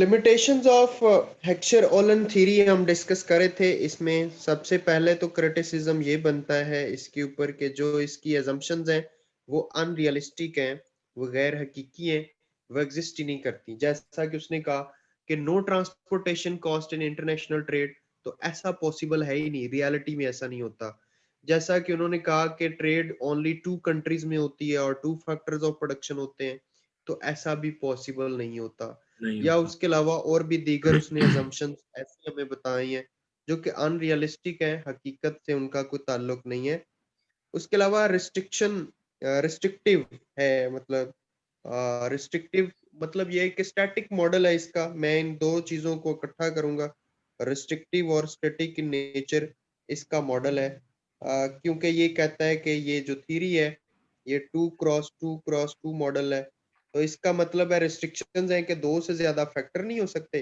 Limitations of हेक्सचर-ओलन theory हम discuss कर रहे थे। इसमें सबसे पहले तो क्रिटिसिज्म ये बनता है इसके ऊपर कि जो इसकी असम्पशंस हैं वो अनरियलिस्टिक हैं, वो गैर हकीकी हैं, वो एग्जिस्ट ही नहीं करती। जैसा कि उसने कहा कि no transportation cost in international trade, तो ऐसा पॉसिबल है ही नहीं, रियलिटी में ऐसा नहीं होता। जैसा कि उन्होंने कहा कि ट्रेड ओनली 2 कंट्रीज में होती है और 2 फैक्टर्स ऑफ प्रोडक्शन होते हैं, तो ऐसा भी पॉसिबल नहीं होता। नहीं या होता। उसके अलावा और भी दीगर उसने assumptions ऐसी हमें बताई हैं जो कि अनरियलिस्टिक है, हकीकत से उनका कोई ताल्लुक नहीं है। उसके अलावा रिस्ट्रिक्टिव है, मतलब रिस्ट्रिक्टिव मतलब ये है कि स्टैटिक मॉडल है इसका। मैं इन दो चीजों को इकट्ठा करूंगा, रिस्ट्रिक्टिव और स्टैटिक इन नेचर इसका मॉडल है। क्योंकि ये कहता है कि ये जो थ्योरी है ये 2x2x2 मॉडल है। तो इसका मतलब है रिस्ट्रिक्शंस है कि दो से ज्यादा फैक्टर नहीं हो सकते,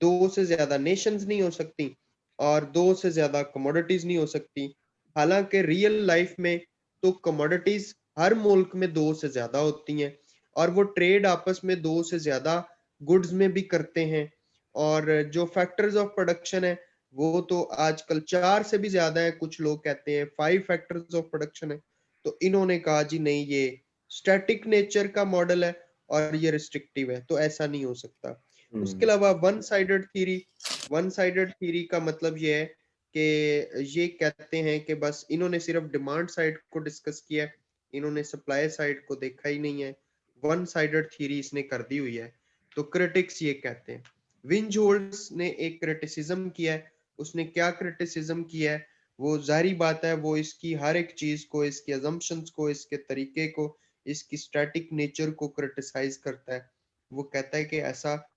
दो से ज्यादा नेशंस नहीं हो सकती और दो से ज्यादा कमोडिटीज नहीं हो सकती। हालांकि रियल लाइफ में तो कमोडिटीज हर मुल्क में दो से ज्यादा होती हैं और वो ट्रेड आपस में दो से ज्यादा गुड्स में भी करते हैं। और जो फैक्टर्स ऑफ प्रोडक्शन है वो तो आजकल 4 से भी ज्यादा है, कुछ लोग कहते हैं 5 फैक्टर्स ऑफ प्रोडक्शन है। तो इन्होंने कहा जी नहीं, ये स्टैटिक नेचर का मॉडल है और ये रिस्ट्रिक्टिव है, तो ऐसा नहीं हो सकता। उसके अलावा वन साइडेड थ्योरी का मतलब ये है कि ये कहते हैं कि बस इन्होंने सिर्फ डिमांड साइड को डिस्कस किया है, इन्होंने सप्लाई साइड को देखा ही नहीं है। वन साइडेड थ्योरी इसने कर दी हुई है। तो क्रिटिक्स ये कहते हैं। विंजहोल्ड्स ने एक क्रिटिसिज्म किया है। उसने क्या क्रिटिसिज्म किया है? वो जाहिर बात है वो इसकी हर एक चीज को, इसकी assumptions को, इसके तरीके को, इसकी स्टैटिक नेचर को क्रिटिसाइज करता है। वो कहता है कि ऐसा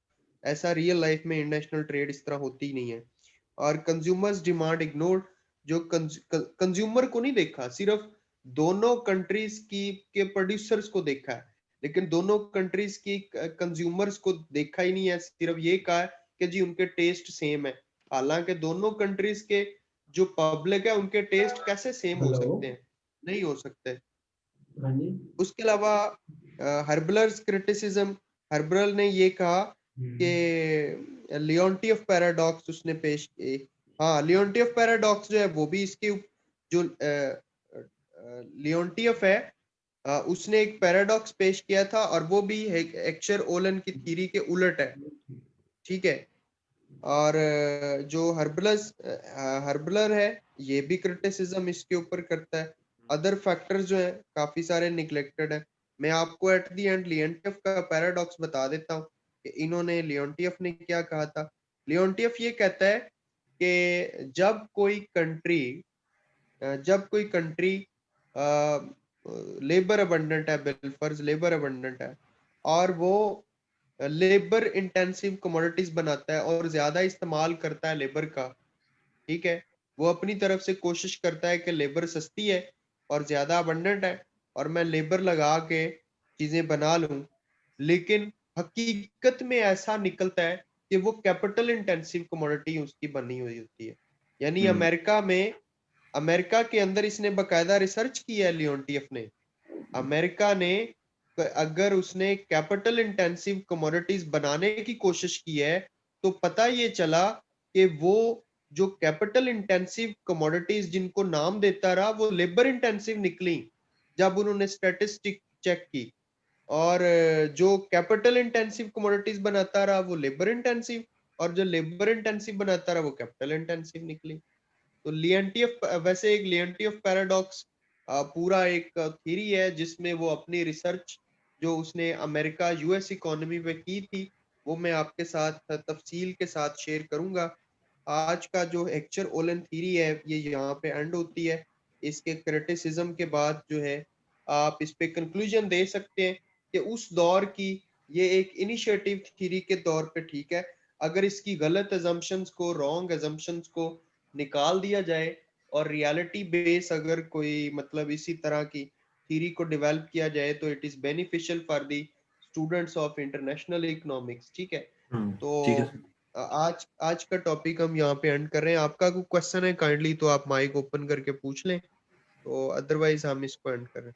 ऐसा रियल लाइफ में इंटरनेशनल ट्रेड इस तरह होती ही नहीं है। और कंज्यूमर्स डिमांड इग्नोर्ड, जो कंज्यूमर को नहीं देखा, सिर्फ दोनों कंट्रीज की के प्रोड्यूसर्स को देखा है, लेकिन दोनों कंट्रीज की कंज्यूमर्स को देखा ही नहीं है। सिर्फ ये कहा है कि जी उनके टेस्ट सेम है। हालांकि दोनों कंट्रीज के जो पब्लिक है उनके टेस्ट कैसे सेम हो हेलो। सकते हैं? नहीं हो सकते। हाँ जी। उसके अलावा हर्बलर्स क्रिटिसिज्म, हर्बल ने ये कहा कि लियोंटियफ पैराडॉक्स उसने पेश किए। हाँ, लियोंटियफ पैराडॉक्स जो है वो भी इसके जो लियोंटियफ है उसने एक पैराडॉक्स पेश किया था और वो भी हेक्चर ओलन की थ्योरी के उलट है। ठीक है। और जो हर्बलर है ये भी क्रिटिसिज्म इसके ऊपर करता है। अदर फैक्टर्स जो है काफी सारे निग्लेक्टेड है। मैं आपको एट द एंड लियोंटियफ का पैराडॉक्स बता देता हूँ कि इन्होंने लियोंटियफ ने क्या कहा था। लियोंटियफ ये कहता है कि जब कोई कंट्री लेबर अबंडेंट है, बिलफर्ज लेबर अबंडेंट है और वो लेबर इंटेंसिव कमोडिटीज बनाता है और ज्यादा इस्तेमाल करता है लेबर का, ठीक है, वो अपनी तरफ से कोशिश करता है कि लेबर सस्ती है और ज्यादा अबंडेंट है और मैं लेबर लगा के चीजें बना लूं। लेकिन हकीकत में ऐसा निकलता है कि वो कैपिटल इंटेंसिव कमोडिटी उसकी बनी हुई होती है। यानी हम्म। अमेरिका के अंदर इसने बकायदा रिसर्च की है लियोंटियफ ने। अमेरिका ने अगर उसने कैपिटल इंटेंसिव कमोडिटीज बनाने की कोशिश की है तो पता ये चला कि वो जो कैपिटल इंटेंसिव कमोडिटीज जिनको नाम देता रहा वो लेबर इंटेंसिव निकली जब उन्होंने स्टैटिस्टिक चेक की। और जो कैपिटल इंटेंसिव कमोडिटीज बनाता रहा वो लेबर इंटेंसिव, और जो लेबर इंटेंसिव बनाता रहा वो कैपिटल इंटेंसिव निकली। तो लियंटियफ वैसे एक लियंटियफ पैराडॉक्स पूरा एक थ्योरी है जिसमें वो अपनी रिसर्च जो उसने अमेरिका यूएस इकोनॉमी पे की थी वो मैं आपके साथ तफसील के साथ शेयर करूंगा। आज का जो हेक्चर ओलन थ्योरी है ये यहाँ पे एंड होती है। इसके क्रिटिसिज्म के बाद जो है आप इस पे कंक्लूजन दे सकते हैं कि उस दौर की ये एक इनिशिएटिव थ्योरी के तौर पे ठीक है। अगर इसकी गलत अजम्पशंस को, रॉन्ग अजम्पशंस को निकाल दिया जाए और रियलिटी बेस अगर कोई मतलब इसी तरह की थ्योरी को डेवलप किया जाए तो it is beneficial for the students of international economics. ठीक है। तो ठीक है। आज आज का टॉपिक हम यहाँ पे एंड कर रहे हैं। आपका कोई क्वेश्चन है काइंडली तो आप माइक ओपन करके पूछ लें, तो अदरवाइज हम इसको एंड कर रहे हैं।